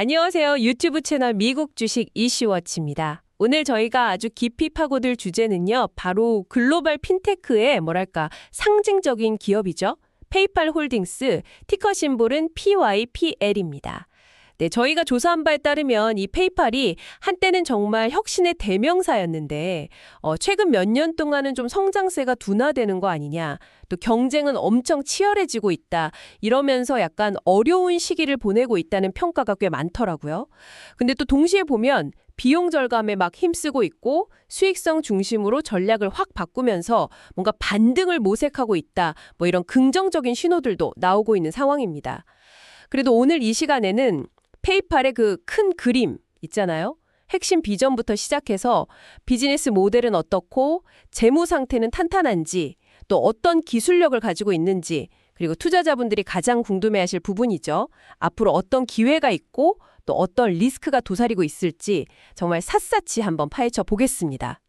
안녕하세요. 유튜브 채널 미국 주식 이슈워치입니다. 오늘 저희가 아주 깊이 파고들 주제는요. 바로 글로벌 핀테크의 상징적인 기업이죠. 페이팔 홀딩스, 티커 심볼은 PYPL입니다. 네, 저희가 조사한 바에 따르면 이 페이팔이 한때는 정말 혁신의 대명사였는데 최근 몇 년 동안은 좀 성장세가 둔화되는 거 아니냐, 또 경쟁은 엄청 치열해지고 있다, 이러면서 약간 어려운 시기를 보내고 있다는 평가가 꽤 많더라고요. 근데 또 동시에 보면 비용 절감에 막 힘쓰고 있고 수익성 중심으로 전략을 확 바꾸면서 뭔가 반등을 모색하고 있다, 뭐 이런 긍정적인 신호들도 나오고 있는 상황입니다. 그래도 오늘 이 시간에는 페이팔의 그 큰 그림 있잖아요. 핵심 비전부터 시작해서 비즈니스 모델은 어떻고 재무 상태는 탄탄한지, 또 어떤 기술력을 가지고 있는지, 그리고 투자자분들이 가장 궁금해하실 부분이죠. 앞으로 어떤 기회가 있고 또 어떤 리스크가 도사리고 있을지 정말 샅샅이 한번 파헤쳐 보겠습니다.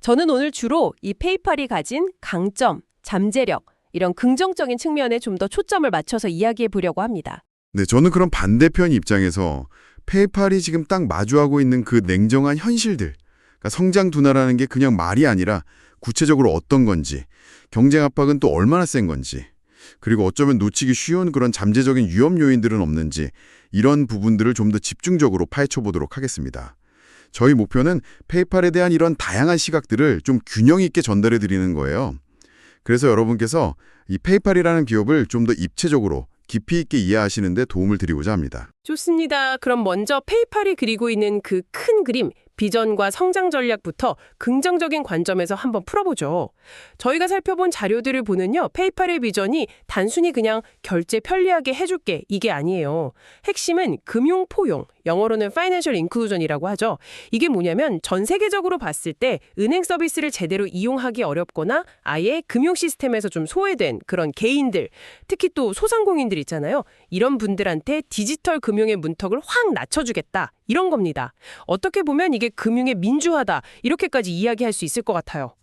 저는 오늘 주로 이 페이팔이 가진 강점, 잠재력, 이런 긍정적인 측면에 좀 더 초점을 맞춰서 이야기해 보려고 합니다. 네, 저는 그런 반대편 입장에서 페이팔이 지금 딱 마주하고 있는 그 냉정한 현실들, 그러니까 성장 둔화라는 게 그냥 말이 아니라 구체적으로 어떤 건지, 경쟁 압박은 또 얼마나 센 건지, 그리고 어쩌면 놓치기 쉬운 그런 잠재적인 위험 요인들은 없는지, 이런 부분들을 좀 더 집중적으로 파헤쳐 보도록 하겠습니다. 저희 목표는 페이팔에 대한 이런 다양한 시각들을 좀 균형 있게 전달해 드리는 거예요. 그래서 여러분께서 이 페이팔이라는 기업을 좀 더 입체적으로 깊이 있게 이해하시는 데 도움을 드리고자 합니다. 좋습니다. 그럼 먼저 페이팔이 그리고 있는 그 큰 그림, 비전과 성장 전략부터 긍정적인 관점에서 한번 풀어보죠. 저희가 살펴본 자료들을 보면요, 페이팔의 비전이 단순히 그냥 결제 편리하게 해줄게, 이게 아니에요. 핵심은 금융 포용, 영어로는 Financial Inclusion이라고 하죠. 이게 뭐냐면 전 세계적으로 봤을 때 은행 서비스를 제대로 이용하기 어렵거나 아예 금융 시스템에서 좀 소외된 그런 개인들, 특히 또 소상공인들 있잖아요. 이런 분들한테 디지털 금융의 문턱을 확 낮춰주겠다, 이런 겁니다. 어떻게 보면 이게 금융의 민주화다, 이렇게까지 이야기할 수 있을 것 같아요.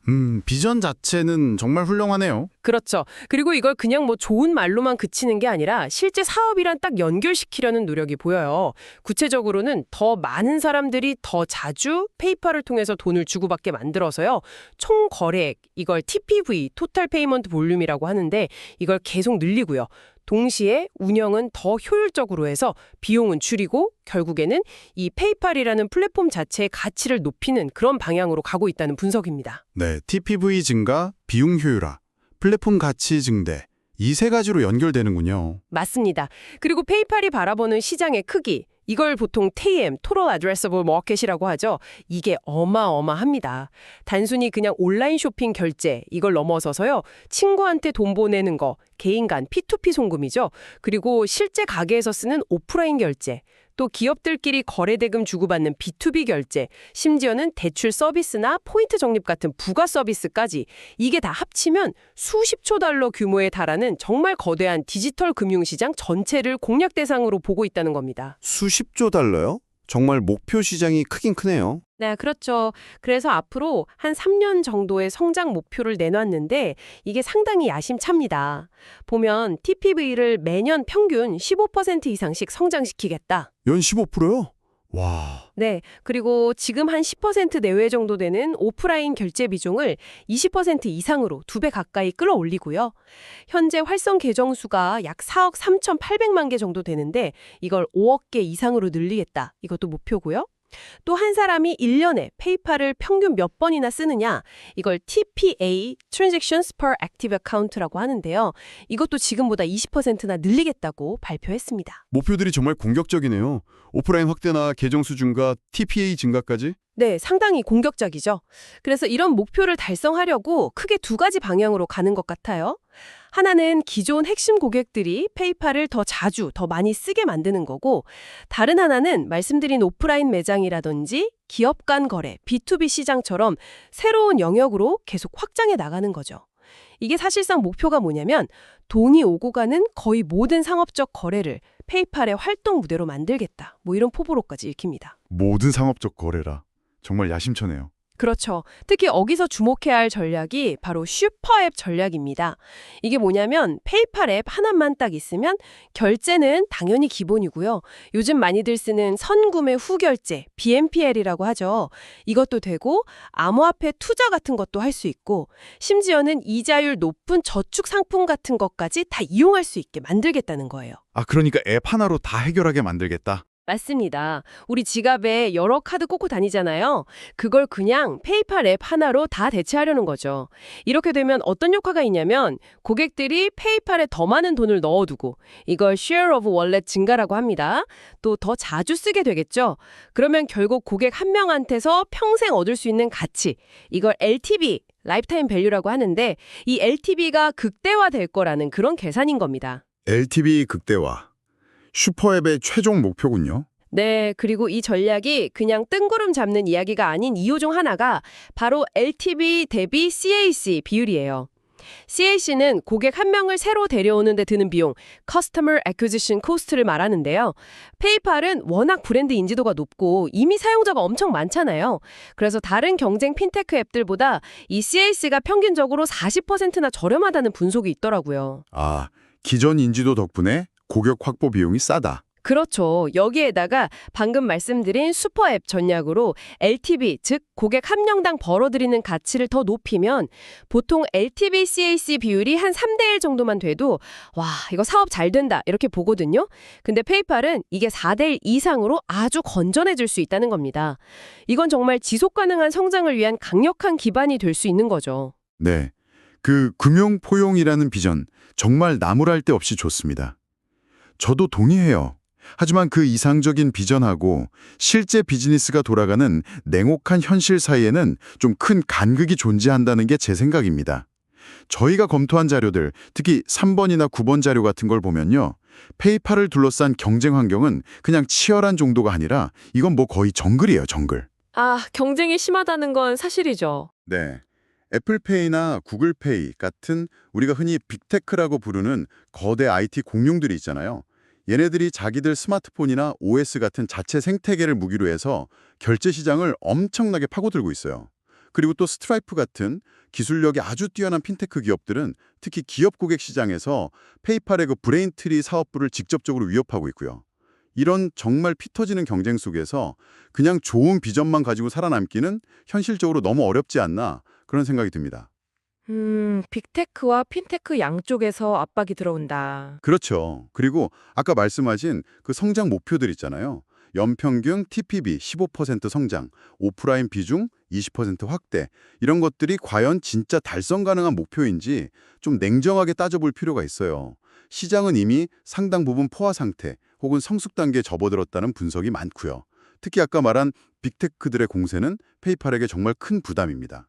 비전 자체는 정말 훌륭하네요. 그렇죠. 그리고 이걸 그냥 뭐 좋은 말로만 그치는 게 아니라 실제 사업이랑 딱 연결시키려는 노력이 보여요. 구체적으로는 더 많은 사람들이 더 자주 페이팔을 통해서 돈을 주고받게 만들어서요, 총 거래액, 이걸 TPV, 토탈 페이먼트 볼륨이라고 하는데, 이걸 계속 늘리고요. 동시에 운영은 더 효율적으로 해서 비용은 줄이고 결국에는 이 페이팔이라는 플랫폼 자체의 가치를 높이는 그런 방향으로 가고 있다는 분석입니다. 네, TPV 증가, 비용 효율화, 플랫폼 가치 증대, 이 세 가지로 연결되는군요. 맞습니다. 그리고 페이팔이 바라보는 시장의 크기, 이걸 보통 TAM, Total Addressable Market이라고 하죠. 이게 어마어마합니다. 단순히 그냥 온라인 쇼핑 결제, 이걸 넘어서서요, 친구한테 돈 보내는 거, 개인 간 P2P 송금이죠. 그리고 실제 가게에서 쓰는 오프라인 결제, 또 기업들끼리 거래대금 주고받는 B2B 결제, 심지어는 대출 서비스나 포인트 적립 같은 부가 서비스까지, 이게 다 합치면 수십조 달러 규모에 달하는 정말 거대한 디지털 금융시장 전체를 공략 대상으로 보고 있다는 겁니다. 수십조 달러요? 정말 목표 시장이 크긴 크네요. 네, 그렇죠. 그래서 앞으로 한 3년 정도의 성장 목표를 내놨는데 이게 상당히 야심찹니다. 보면 TPV를 매년 평균 15% 이상씩 성장시키겠다. 연 15%요? 와. 네, 그리고 지금 한 10% 내외 정도 되는 오프라인 결제 비중을 20% 이상으로 2배 가까이 끌어올리고요. 현재 활성 계정 수가 약 4억 3,800만 개 정도 되는데 이걸 5억 개 이상으로 늘리겠다, 이것도 목표고요. 또 한 사람이 1년에 페이팔을 평균 몇 번이나 쓰느냐, 이걸 TPA, Transactions per Active Account라고 하는데요. 이것도 지금보다 20%나 늘리겠다고 발표했습니다. 목표들이 정말 공격적이네요. 오프라인 확대나 계정 수 증가, TPA 증가까지? 네, 상당히 공격적이죠. 그래서 이런 목표를 달성하려고 크게 두 가지 방향으로 가는 것 같아요. 하나는 기존 핵심 고객들이 페이팔을 더 자주, 더 많이 쓰게 만드는 거고, 다른 하나는 말씀드린 오프라인 매장이라든지 기업 간 거래, B2B 시장처럼 새로운 영역으로 계속 확장해 나가는 거죠. 이게 사실상 목표가 뭐냐면 돈이 오고 가는 거의 모든 상업적 거래를 페이팔의 활동 무대로 만들겠다, 뭐 이런 포부로까지 읽힙니다. 모든 상업적 거래라. 정말 야심차네요. 그렇죠. 특히 여기서 주목해야 할 전략이 바로 슈퍼앱 전략입니다. 이게 뭐냐면 페이팔 앱 하나만 딱 있으면 결제는 당연히 기본이고요. 요즘 많이들 쓰는 선구매 후결제, BNPL이라고 하죠. 이것도 되고 암호화폐 투자 같은 것도 할 수 있고 심지어는 이자율 높은 저축 상품 같은 것까지 다 이용할 수 있게 만들겠다는 거예요. 아, 그러니까 앱 하나로 다 해결하게 만들겠다. 맞습니다. 우리 지갑에 여러 카드 꽂고 다니잖아요. 그걸 그냥 페이팔 앱 하나로 다 대체하려는 거죠. 이렇게 되면 어떤 효과가 있냐면 고객들이 페이팔에 더 많은 돈을 넣어두고 이걸 share of wallet 증가라고 합니다. 또 더 자주 쓰게 되겠죠. 그러면 결국 고객 한 명한테서 평생 얻을 수 있는 가치, 이걸 LTV, 라이프타임 밸류라고 하는데 이 LTV가 극대화될 거라는 그런 계산인 겁니다. LTV 극대화. 슈퍼앱의 최종 목표군요. 네, 그리고 이 전략이 그냥 뜬구름 잡는 이야기가 아닌 이유 중 하나가 바로 LTV 대비 CAC 비율이에요. CAC는 고객 한 명을 새로 데려오는 데 드는 비용, Customer Acquisition Cost를 말하는데요. 페이팔은 워낙 브랜드 인지도가 높고 이미 사용자가 엄청 많잖아요. 그래서 다른 경쟁 핀테크 앱들보다 이 CAC가 평균적으로 40%나 저렴하다는 분석이 있더라고요. 아, 기존 인지도 덕분에 고객 확보 비용이 싸다. 그렇죠. 여기에다가 방금 말씀드린 슈퍼앱 전략으로 LTV, 즉 고객 한 명당 벌어들이는 가치를 더 높이면 보통 LTV CAC 비율이 한 3대1 정도만 돼도 와, 이거 사업 잘 된다 이렇게 보거든요. 근데 페이팔은 이게 4대1 이상으로 아주 건전해질 수 있다는 겁니다. 이건 정말 지속 가능한 성장을 위한 강력한 기반이 될 수 있는 거죠. 네, 그 금융 포용이라는 비전 정말 나무랄 데 없이 좋습니다. 저도 동의해요. 하지만 그 이상적인 비전하고 실제 비즈니스가 돌아가는 냉혹한 현실 사이에는 좀 큰 간극이 존재한다는 게 제 생각입니다. 저희가 검토한 자료들, 특히 3번이나 9번 자료 같은 걸 보면요. 페이팔을 둘러싼 경쟁 환경은 그냥 치열한 정도가 아니라 이건 뭐 거의 정글이에요, 정글. 아, 경쟁이 심하다는 건 사실이죠. 네. 애플페이나 구글페이 같은 우리가 흔히 빅테크라고 부르는 거대 IT 공룡들이 있잖아요. 얘네들이 자기들 스마트폰이나 OS 같은 자체 생태계를 무기로 해서 결제 시장을 엄청나게 파고들고 있어요. 그리고 또 스트라이프 같은 기술력이 아주 뛰어난 핀테크 기업들은 특히 기업 고객 시장에서 페이팔의 그 브레인트리 사업부를 직접적으로 위협하고 있고요. 이런 정말 피 터지는 경쟁 속에서 그냥 좋은 비전만 가지고 살아남기는 현실적으로 너무 어렵지 않나 그런 생각이 듭니다. 빅테크와 핀테크 양쪽에서 압박이 들어온다. 그렇죠. 그리고 아까 말씀하신 그 성장 목표들 있잖아요. 연평균 TPV 15% 성장, 오프라인 비중 20% 확대 이런 것들이 과연 진짜 달성 가능한 목표인지 좀 냉정하게 따져볼 필요가 있어요. 시장은 이미 상당 부분 포화 상태 혹은 성숙 단계에 접어들었다는 분석이 많고요. 특히 아까 말한 빅테크들의 공세는 페이팔에게 정말 큰 부담입니다.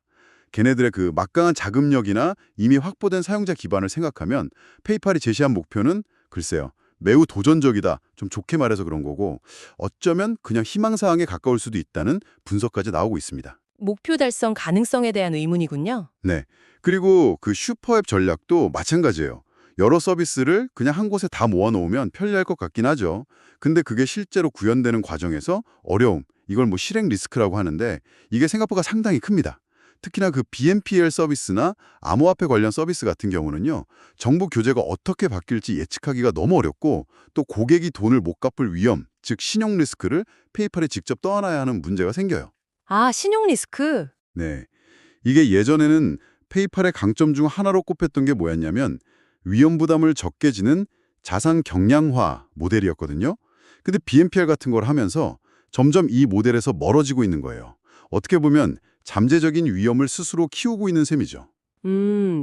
걔네들의 그 막강한 자금력이나 이미 확보된 사용자 기반을 생각하면 페이팔이 제시한 목표는 글쎄요. 매우 도전적이다. 좀 좋게 말해서 그런 거고 어쩌면 그냥 희망사항에 가까울 수도 있다는 분석까지 나오고 있습니다. 목표 달성 가능성에 대한 의문이군요. 네. 그리고 그 슈퍼앱 전략도 마찬가지예요. 여러 서비스를 그냥 한 곳에 다 모아놓으면 편리할 것 같긴 하죠. 근데 그게 실제로 구현되는 과정에서 어려움, 이걸 뭐 실행 리스크라고 하는데 이게 생각보다 상당히 큽니다. 특히나 그 BNPL 서비스나 암호화폐 관련 서비스 같은 경우는요. 정보 교재가 어떻게 바뀔지 예측하기가 너무 어렵고 또 고객이 돈을 못 갚을 위험, 즉 신용 리스크를 페이팔에 직접 떠안아야 하는 문제가 생겨요. 아, 신용 리스크. 네, 이게 예전에는 페이팔의 강점 중 하나로 꼽혔던 게 뭐였냐면 위험 부담을 적게 지는 자산 경량화 모델이었거든요. 근데 BNPL 같은 걸 하면서 점점 이 모델에서 멀어지고 있는 거예요. 어떻게 보면 잠재적인 위험을 스스로 키우고 있는 셈이죠.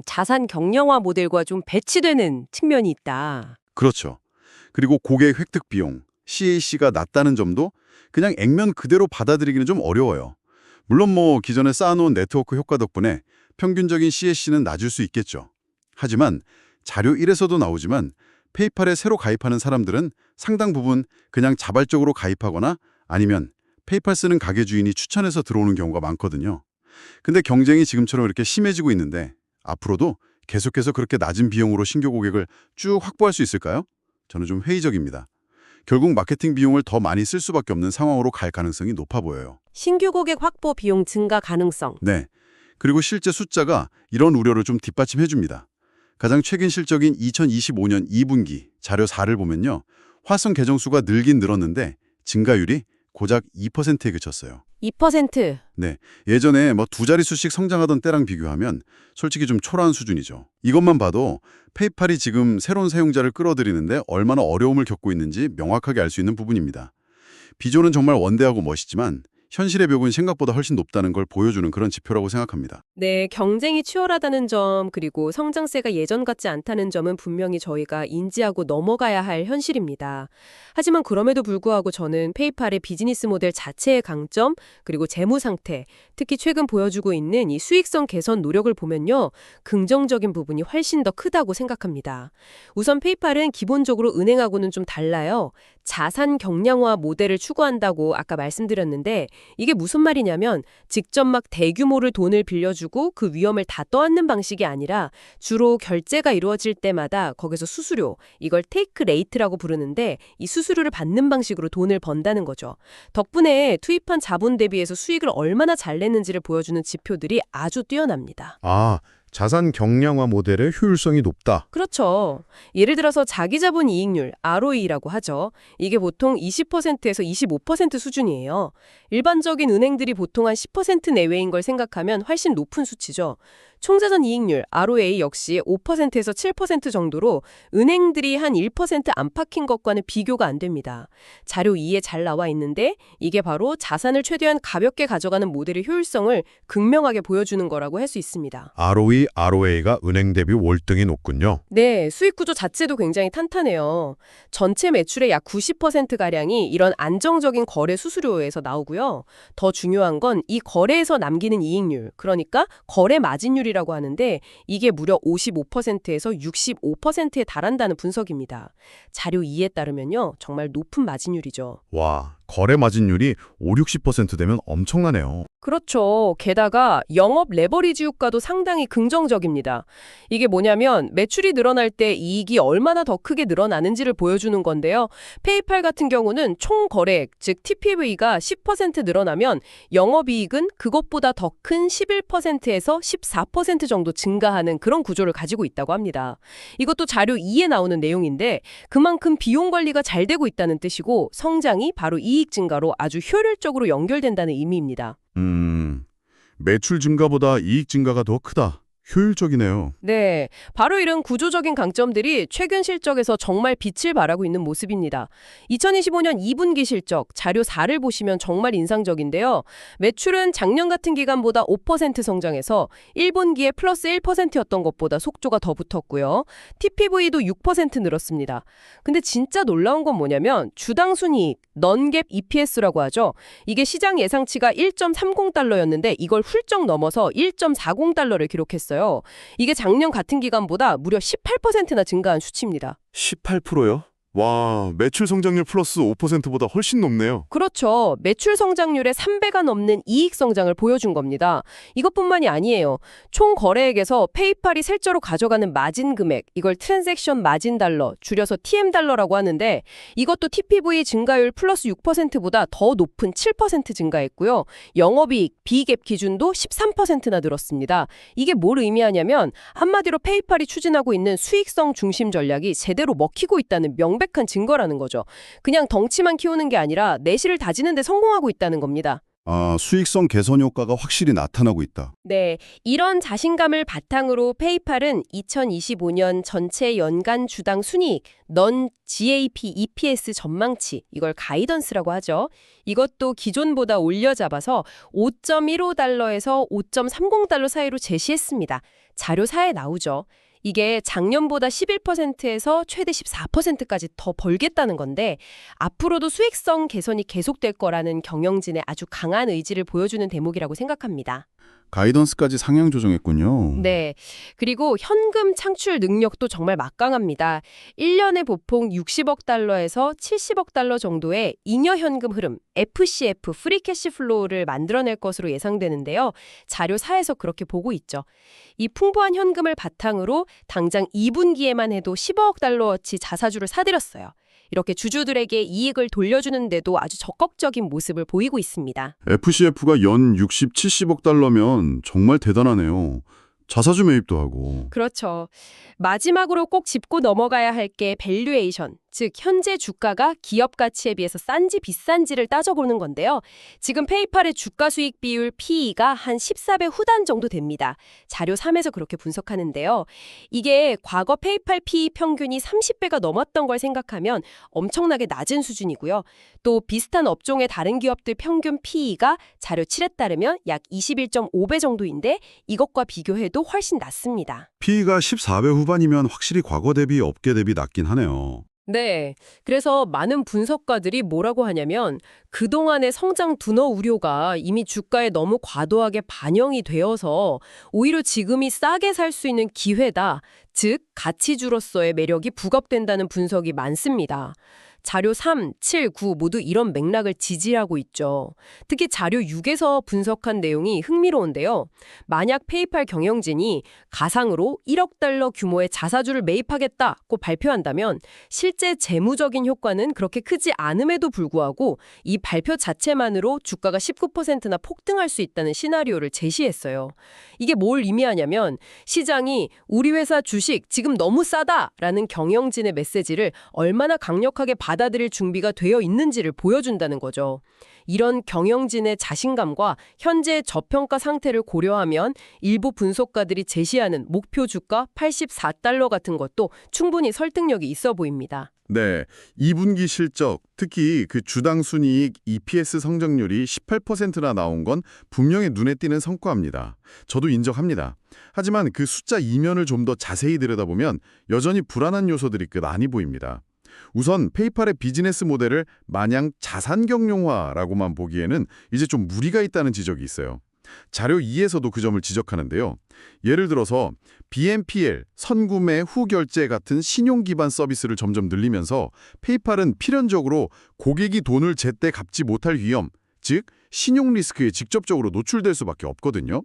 자산 경량화 모델과 좀 배치되는 측면이 있다. 그렇죠. 그리고 고객 획득 비용, CAC가 낮다는 점도 그냥 액면 그대로 받아들이기는 좀 어려워요. 물론 뭐 기존에 쌓아놓은 네트워크 효과 덕분에 평균적인 CAC는 낮을 수 있겠죠. 하지만 자료 1에서도 나오지만 페이팔에 새로 가입하는 사람들은 상당 부분 그냥 자발적으로 가입하거나 아니면 페이팔 쓰는 가게 주인이 추천해서 들어오는 경우가 많거든요. 근데 경쟁이 지금처럼 이렇게 심해지고 있는데 앞으로도 계속해서 그렇게 낮은 비용으로 신규 고객을 쭉 확보할 수 있을까요? 저는 좀 회의적입니다. 결국 마케팅 비용을 더 많이 쓸 수밖에 없는 상황으로 갈 가능성이 높아 보여요. 신규 고객 확보 비용 증가 가능성. 네. 그리고 실제 숫자가 이런 우려를 좀 뒷받침해 줍니다. 가장 최근 실적인 2025년 2분기 자료 4를 보면요. 활성 계정 수가 늘긴 늘었는데 증가율이 고작 2%에 그쳤어요. 2%. 네, 예전에 뭐 두 자릿수씩 성장하던 때랑 비교하면 솔직히 좀 초라한 수준이죠. 이것만 봐도 페이팔이 지금 새로운 사용자를 끌어들이는데 얼마나 어려움을 겪고 있는지 명확하게 알 수 있는 부분입니다. 비전은 정말 원대하고 멋있지만 현실의 벽은 생각보다 훨씬 높다는 걸 보여주는 그런 지표라고 생각합니다. 네, 경쟁이 치열하다는 점, 그리고 성장세가 예전 같지 않다는 점은 분명히 저희가 인지하고 넘어가야 할 현실입니다. 하지만 그럼에도 불구하고 저는 페이팔의 비즈니스 모델 자체의 강점, 그리고 재무 상태, 특히 최근 보여주고 있는 이 수익성 개선 노력을 보면요, 긍정적인 부분이 훨씬 더 크다고 생각합니다. 우선 페이팔은 기본적으로 은행하고는 좀 달라요. 자산 경량화 모델을 추구한다고 아까 말씀드렸는데 이게 무슨 말이냐면 직접 막 대규모를 돈을 빌려주고 그 위험을 다 떠안는 방식이 아니라 주로 결제가 이루어질 때마다 거기서 수수료, 이걸 테이크 레이트라고 부르는데 이 수수료를 받는 방식으로 돈을 번다는 거죠. 덕분에 투입한 자본 대비해서 수익을 얼마나 잘 냈는지를 보여주는 지표들이 아주 뛰어납니다. 아, 자산 경량화 모델의 효율성이 높다. 그렇죠. 예를 들어서 자기자본 이익률, ROE라고 하죠. 이게 보통 20%에서 25% 수준이에요. 일반적인 은행들이 보통 한 10% 내외인 걸 생각하면 훨씬 높은 수치죠. 총자산 이익률, ROA 역시 5%에서 7% 정도로 은행들이 한 1% 안팎인 것과는 비교가 안 됩니다. 자료 2에 잘 나와 있는데 이게 바로 자산을 최대한 가볍게 가져가는 모델의 효율성을 극명하게 보여주는 거라고 할 수 있습니다. ROE, ROA가 은행 대비 월등히 높군요. 네, 수익 구조 자체도 굉장히 탄탄해요. 전체 매출의 약 90%가량이 이런 안정적인 거래 수수료에서 나오고요. 더 중요한 건 이 거래에서 남기는 이익률, 그러니까 거래 마진율이라고 하는데 이게 무려 55%에서 65%에 달한다는 분석입니다. 자료 2에 따르면요, 정말 높은 마진율이죠. 와, 거래 마진율이 5, 60% 되면 엄청나네요. 그렇죠. 게다가 영업 레버리지 효과도 상당히 긍정적입니다. 이게 뭐냐면 매출이 늘어날 때 이익이 얼마나 더 크게 늘어나는지를 보여주는 건데요. 페이팔 같은 경우는 총 거래액, 즉 TPV가 10% 늘어나면 영업이익은 그것보다 더 큰 11%에서 14% 정도 증가하는 그런 구조를 가지고 있다고 합니다. 이것도 자료 2에 나오는 내용인데 그만큼 비용 관리가 잘 되고 있다는 뜻이고 성장이 바로 이익 증가로 아주 효율적으로 연결된다는 의미입니다. 매출 증가보다 이익 증가가 더 크다. 효율적이네요. 네, 바로 이런 구조적인 강점들이 최근 실적에서 정말 빛을 발하고 있는 모습입니다. 2025년 2분기 실적, 자료 4를 보시면 정말 인상적인데요. 매출은 작년 같은 기간보다 5% 성장해서 1분기에 플러스 1%였던 것보다 속도가 더 붙었고요. TPV도 6% 늘었습니다. 근데 진짜 놀라운 건 뭐냐면 주당 순이익, non-GAAP EPS라고 하죠. 이게 시장 예상치가 1.30달러였는데 이걸 훌쩍 넘어서 1.40달러를 기록했어요. 이게 작년 같은 기간보다 무려 18%나 증가한 수치입니다. 18%요? 와, 매출 성장률 플러스 5%보다 훨씬 높네요. 그렇죠. 매출 성장률의 3배가 넘는 이익 성장을 보여준 겁니다. 이것뿐만이 아니에요. 총 거래액에서 페이팔이 실제로 가져가는 마진 금액, 이걸 트랜잭션 마진 달러, 줄여서 TM 달러라고 하는데 이것도 TPV 증가율 플러스 6%보다 더 높은 7% 증가했고요. 영업이익, 비갭 기준도 13%나 늘었습니다. 이게 뭘 의미하냐면 한마디로 페이팔이 추진하고 있는 수익성 중심 전략이 제대로 먹히고 있다는 명백한 증거라는 거죠. 그냥 덩치만 키우는 게 아니라 내실을 다지는 데 성공하고 있다는 겁니다. 아, 수익성 개선 효과가 확실히 나타나고 있다. 네, 이런 자신감을 바탕으로 페이팔은 2025년 전체 연간 주당 순이익, non-GAAP EPS 전망치, 이걸 가이던스라고 하죠. 이것도 기존보다 올려잡아서 5.15달러에서 5.30달러 사이로 제시했습니다. 자료 4에 나오죠. 이게 작년보다 11%에서 최대 14%까지 더 벌겠다는 건데 앞으로도 수익성 개선이 계속될 거라는 경영진의 아주 강한 의지를 보여주는 대목이라고 생각합니다. 가이던스까지 상향 조정했군요. 네. 그리고 현금 창출 능력도 정말 막강합니다. 1년에 보통 60억 달러에서 70억 달러 정도의 잉여 현금 흐름, FCF, 프리 캐시 플로우를 만들어낼 것으로 예상되는데요. 자료 4에서 그렇게 보고 있죠. 이 풍부한 현금을 바탕으로 당장 2분기에만 해도 15억 달러어치 자사주를 사들였어요. 이렇게 주주들에게 이익을 돌려주는데도 아주 적극적인 모습을 보이고 있습니다. FCF가 연 60, 70억 달러면 정말 대단하네요. 자사주 매입도 하고. 그렇죠. 마지막으로 꼭 짚고 넘어가야 할 게 밸류에이션, 즉 현재 주가가 기업 가치에 비해서 싼지 비싼지를 따져보는 건데요. 지금 페이팔의 주가 수익 비율 PE가 한 14배 후반 정도 됩니다. 자료 3에서 그렇게 분석하는데요. 이게 과거 페이팔 PE 평균이 30배가 넘었던 걸 생각하면 엄청나게 낮은 수준이고요. 또 비슷한 업종의 다른 기업들 평균 PE가 자료 7에 따르면 약 21.5배 정도인데 이것과 비교해도 훨씬 낮습니다. PE가 14배 후반이면 확실히 과거 대비 업계 대비 낮긴 하네요. 네. 그래서 많은 분석가들이 뭐라고 하냐면 그동안의 성장 둔화 우려가 이미 주가에 너무 과도하게 반영이 되어서 오히려 지금이 싸게 살 수 있는 기회다. 즉, 가치주로서의 매력이 부각된다는 분석이 많습니다. 자료 3, 7, 9 모두 이런 맥락을 지지하고 있죠. 특히 자료 6에서 분석한 내용이 흥미로운데요. 만약 페이팔 경영진이 가상으로 1억 달러 규모의 자사주를 매입하겠다고 발표한다면 실제 재무적인 효과는 그렇게 크지 않음에도 불구하고 이 발표 자체만으로 주가가 19%나 폭등할 수 있다는 시나리오를 제시했어요. 이게 뭘 의미하냐면 시장이 우리 회사 주식 지금 너무 싸다라는 경영진의 메시지를 얼마나 강력하게 받아들일 준비가 되어 있는지를 보여준다는 거죠. 이런 경영진의 자신감과 현재의 저평가 상태를 고려하면 일부 분석가들이 제시하는 목표 주가 84달러 같은 것도 충분히 설득력이 있어 보입니다. 네, 2분기 실적, 특히 그 주당 순이익 EPS 성장률이 18%나 나온 건 분명히 눈에 띄는 성과입니다. 저도 인정합니다. 하지만 그 숫자 이면을 좀 더 자세히 들여다보면 여전히 불안한 요소들이 꽤 많이 보입니다. 우선 페이팔의 비즈니스 모델을 마냥 자산 경영화라고만 보기에는 이제 좀 무리가 있다는 지적이 있어요. 자료 2에서도 그 점을 지적하는데요. 예를 들어서 BNPL, 선구매, 후결제 같은 신용 기반 서비스를 점점 늘리면서 페이팔은 필연적으로 고객이 돈을 제때 갚지 못할 위험, 즉 신용 리스크에 직접적으로 노출될 수밖에 없거든요.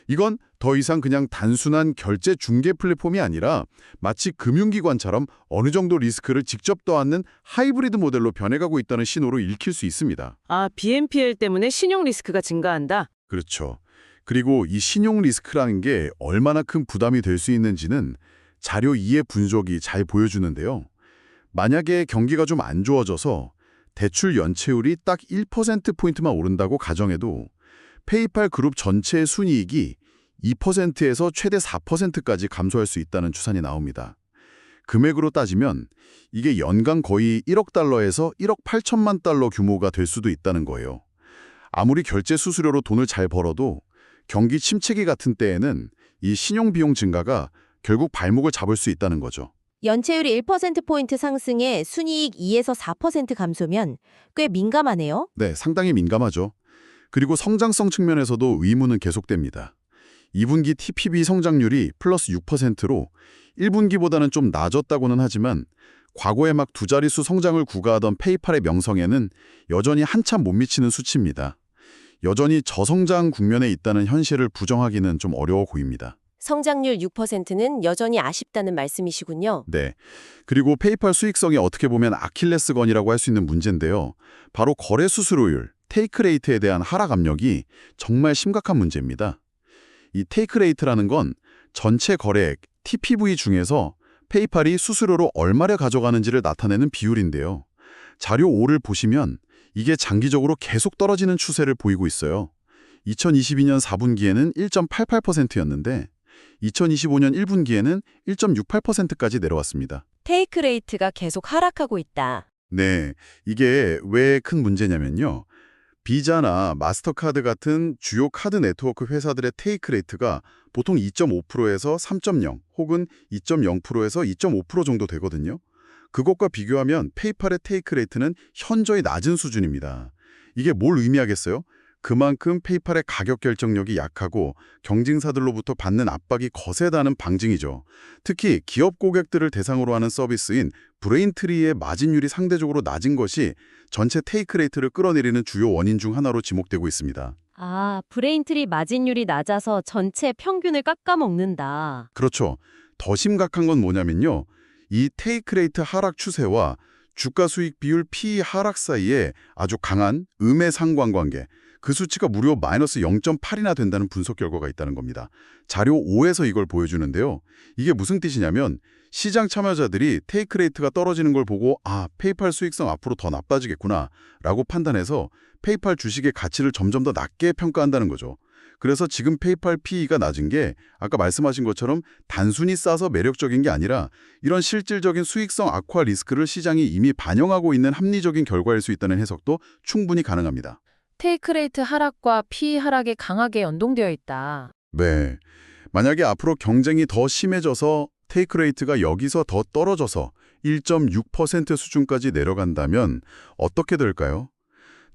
이건 더 이상 그냥 단순한 결제 중개 플랫폼이 아니라 마치 금융기관처럼 어느 정도 리스크를 직접 떠안는 하이브리드 모델로 변해가고 있다는 신호로 읽힐 수 있습니다. 아, BNPL 때문에 신용 리스크가 증가한다? 그렇죠. 그리고 이 신용 리스크라는 게 얼마나 큰 부담이 될 수 있는지는 자료 2의 분석이 잘 보여주는데요. 만약에 경기가 좀 안 좋아져서 대출 연체율이 딱 1%포인트만 오른다고 가정해도 페이팔 그룹 전체의 순이익이 2%에서 최대 4%까지 감소할 수 있다는 추산이 나옵니다. 금액으로 따지면 이게 연간 거의 1억 달러에서 1억 8천만 달러 규모가 될 수도 있다는 거예요. 아무리 결제 수수료로 돈을 잘 벌어도 경기 침체기 같은 때에는 이 신용 비용 증가가 결국 발목을 잡을 수 있다는 거죠. 연체율이 1%포인트 상승에 순이익 2에서 4% 감소면 꽤 민감하네요. 네, 상당히 민감하죠. 그리고 성장성 측면에서도 의문은 계속됩니다. 2분기 TPV 성장률이 플러스 6%로 1분기보다는 좀 낮았다고는 하지만 과거에 막 두 자릿수 성장을 구가하던 페이팔의 명성에는 여전히 한참 못 미치는 수치입니다. 여전히 저성장 국면에 있다는 현실을 부정하기는 좀 어려워 보입니다. 성장률 6%는 여전히 아쉽다는 말씀이시군요. 네. 그리고 페이팔 수익성이 어떻게 보면 아킬레스건이라고 할 수 있는 문제인데요. 바로 거래 수수료율, 테이크 레이트에 대한 하락 압력이 정말 심각한 문제입니다. 이 테이크 레이트라는 건 전체 거래액, TPV 중에서 페이팔이 수수료로 얼마를 가져가는지를 나타내는 비율인데요. 자료 5를 보시면 이게 장기적으로 계속 떨어지는 추세를 보이고 있어요. 2022년 4분기에는 1.88%였는데 2025년 1분기에는 1.68%까지 내려왔습니다. 테이크 레이트가 계속 하락하고 있다. 네, 이게 왜 큰 문제냐면요. 비자나 마스터카드 같은 주요 카드 네트워크 회사들의 테이크 레이트가 보통 2.5%에서 3.0 혹은 2.0%에서 2.5% 정도 되거든요. 그것과 비교하면 페이팔의 테이크 레이트는 현저히 낮은 수준입니다. 이게 뭘 의미하겠어요? 그만큼 페이팔의 가격 결정력이 약하고 경쟁사들로부터 받는 압박이 거세다는 방증이죠. 특히 기업 고객들을 대상으로 하는 서비스인 브레인트리의 마진율이 상대적으로 낮은 것이 전체 테이크 레이트를 끌어내리는 주요 원인 중 하나로 지목되고 있습니다. 아, 브레인트리 마진율이 낮아서 전체 평균을 깎아먹는다. 그렇죠. 더 심각한 건 뭐냐면요. 이 테이크 레이트 하락 추세와 주가 수익 비율 PE 하락 사이에 아주 강한 음의 상관관계, 그 수치가 무려 마이너스 0.8이나 된다는 분석 결과가 있다는 겁니다. 자료 5에서 이걸 보여주는데요. 이게 무슨 뜻이냐면 시장 참여자들이 테이크 레이트가 떨어지는 걸 보고 페이팔 수익성 앞으로 더 나빠지겠구나 라고 판단해서 페이팔 주식의 가치를 점점 더 낮게 평가한다는 거죠. 그래서 지금 페이팔 PE가 낮은 게 아까 말씀하신 것처럼 단순히 싸서 매력적인 게 아니라 이런 실질적인 수익성 악화 리스크를 시장이 이미 반영하고 있는 합리적인 결과일 수 있다는 해석도 충분히 가능합니다. 테이크 레이트 하락과 PE 하락이 강하게 연동되어 있다. 네. 만약에 앞으로 경쟁이 더 심해져서 테이크 레이트가 여기서 더 떨어져서 1.6% 수준까지 내려간다면 어떻게 될까요?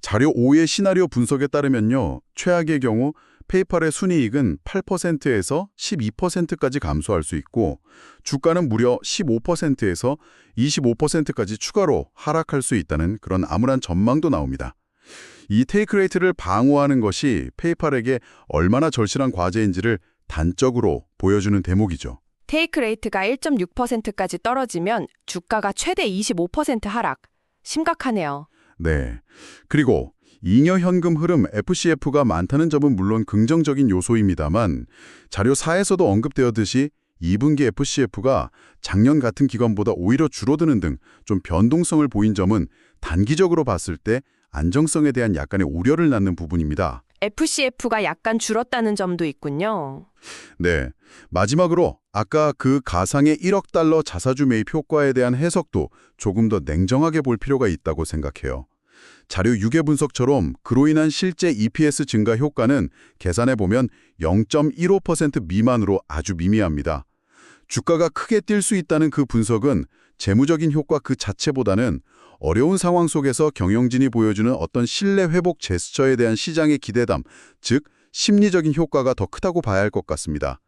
자료 5의 시나리오 분석에 따르면요. 최악의 경우 페이팔의 순이익은 8%에서 12%까지 감소할 수 있고 주가는 무려 15%에서 25%까지 추가로 하락할 수 있다는 그런 암울한 전망도 나옵니다. 이 테이크 레이트를 방어하는 것이 페이팔에게 얼마나 절실한 과제인지를 단적으로 보여주는 대목이죠. 테이크 레이트가 1.6%까지 떨어지면 주가가 최대 25% 하락. 심각하네요. 네. 그리고 잉여 현금 흐름 FCF가 많다는 점은 물론 긍정적인 요소입니다만 자료 4에서도 언급되었듯이 2분기 FCF가 작년 같은 기간보다 오히려 줄어드는 등 좀 변동성을 보인 점은 단기적으로 봤을 때 안정성에 대한 약간의 우려를 낳는 부분입니다. FCF가 약간 줄었다는 점도 있군요. 네. 마지막으로 아까 그 가상의 1억 달러 자사주 매입 효과에 대한 해석도 조금 더 냉정하게 볼 필요가 있다고 생각해요. 자료 6의 분석처럼 그로 인한 실제 EPS 증가 효과는 계산해보면 0.15% 미만으로 아주 미미합니다. 주가가 크게 뛸 수 있다는 그 분석은 재무적인 효과 그 자체보다는 어려운 상황 속에서 경영진이 보여주는 어떤 신뢰 회복 제스처에 대한 시장의 기대감, 즉 심리적인 효과가 더 크다고 봐야 할 것 같습니다.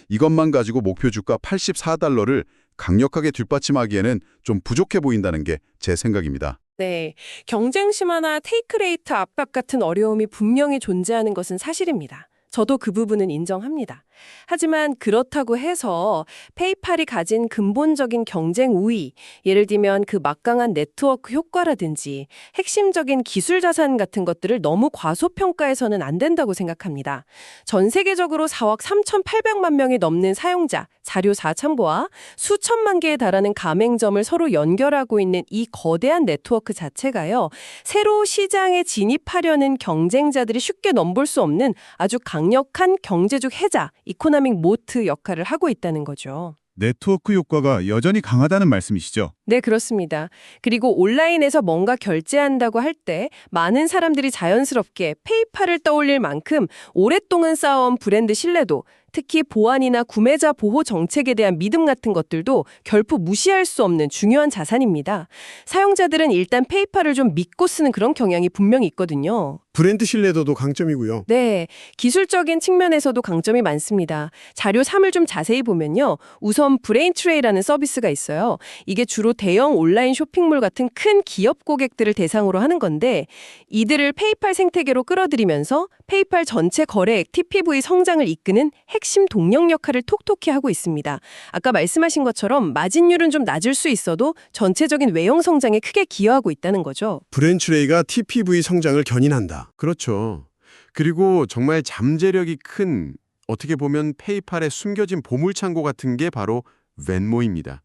이것만 가지고 목표 주가 84달러를 강력하게 뒷받침하기에는 좀 부족해 보인다는 게 제 생각입니다. 네, 경쟁 심화나 테이크 레이트 압박 같은 어려움이 분명히 존재하는 것은 사실입니다. 저도 그 부분은 인정합니다. 하지만 그렇다고 해서 페이팔이 가진 근본적인 경쟁 우위, 예를 들면 그 막강한 네트워크 효과라든지 핵심적인 기술 자산 같은 것들을 너무 과소평가해서는 안 된다고 생각합니다. 전 세계적으로 4억 3,800만 명이 넘는 사용자, 자료 4 참고와 수천만 개에 달하는 가맹점을 서로 연결하고 있는 이 거대한 네트워크 자체가요. 새로 시장에 진입하려는 경쟁자들이 쉽게 넘볼 수 없는 아주 강력한 경제적 해자, 이코노믹 모트 역할을 하고 있다는 거죠. 네트워크 효과가 여전히 강하다는 말씀이시죠? 네, 그렇습니다. 그리고 온라인에서 뭔가 결제한다고 할 때 많은 사람들이 자연스럽게 페이팔을 떠올릴 만큼 오랫동안 쌓아온 브랜드 신뢰도, 특히 보안이나 구매자 보호 정책에 대한 믿음 같은 것들도 결코 무시할 수 없는 중요한 자산입니다. 사용자들은 일단 페이팔을 좀 믿고 쓰는 그런 경향이 분명히 있거든요. 브랜드 신뢰도도 강점이고요. 네, 기술적인 측면에서도 강점이 많습니다. 자료 3을 좀 자세히 보면요. 우선 브레인트레이라는 서비스가 있어요. 이게 주로 대형 온라인 쇼핑몰 같은 큰 기업 고객들을 대상으로 하는 건데 이들을 페이팔 생태계로 끌어들이면서 페이팔 전체 거래액 TPV 성장을 이끄는 핵심 동력 역할을 톡톡히 하고 있습니다. 아까 말씀하신 것처럼 마진율은 좀 낮을 수 있어도 전체적인 외형 성장에 크게 기여하고 있다는 거죠. 브랜트레이가 TPV 성장을 견인한다. 그렇죠. 그리고 정말 잠재력이 큰 어떻게 보면 페이팔의 숨겨진 보물창고 같은 게 바로 웬모입니다.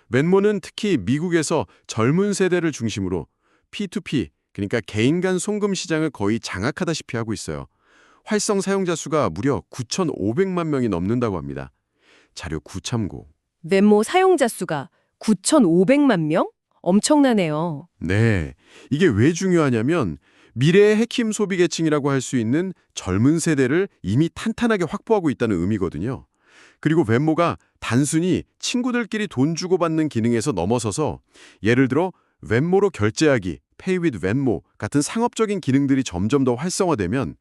웬모는 특히 미국에서 젊은 세대를 중심으로 P2P, 그러니까 개인 간 송금 시장을 거의 장악하다시피 하고 있어요. 활성 사용자 수가 무려 9,500만 명이 넘는다고 합니다. 자료 9 참고. 웬모 사용자 수가 9,500만 명? 엄청나네요. 네, 이게 왜 중요하냐면 미래의 핵심 소비 계층이라고 할 수 있는 젊은 세대를 이미 탄탄하게 확보하고 있다는 의미거든요. 그리고 웬모가 단순히 친구들끼리 돈 주고받는 기능에서 넘어서서 예를 들어 웬모로 결제하기, Pay with 웬모 같은 상업적인 기능들이 점점 더 활성화되면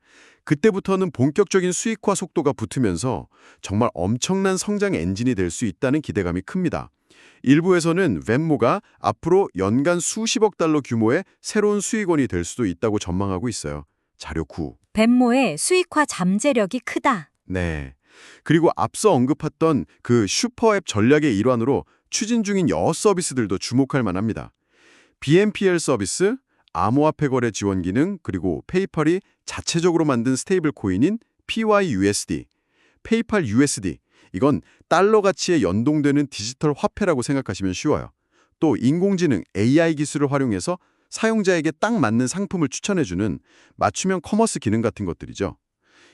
그때부터는 본격적인 수익화 속도가 붙으면서 정말 엄청난 성장 엔진이 될 수 있다는 기대감이 큽니다. 일부에서는 웬모가 앞으로 연간 수십억 달러 규모의 새로운 수익원이 될 수도 있다고 전망하고 있어요. 자료 9. 웬모의 수익화 잠재력이 크다. 네. 그리고 앞서 언급했던 그 슈퍼앱 전략의 일환으로 추진 중인 여러 서비스들도 주목할 만합니다. BNPL 서비스, 암호화폐 거래 지원 기능, 그리고 페이팔이 자체적으로 만든 스테이블 코인인 PYUSD, 페이팔 USD, 이건 달러 가치에 연동되는 디지털 화폐라고 생각하시면 쉬워요. 또 인공지능 AI 기술을 활용해서 사용자에게 딱 맞는 상품을 추천해주는 맞춤형 커머스 기능 같은 것들이죠.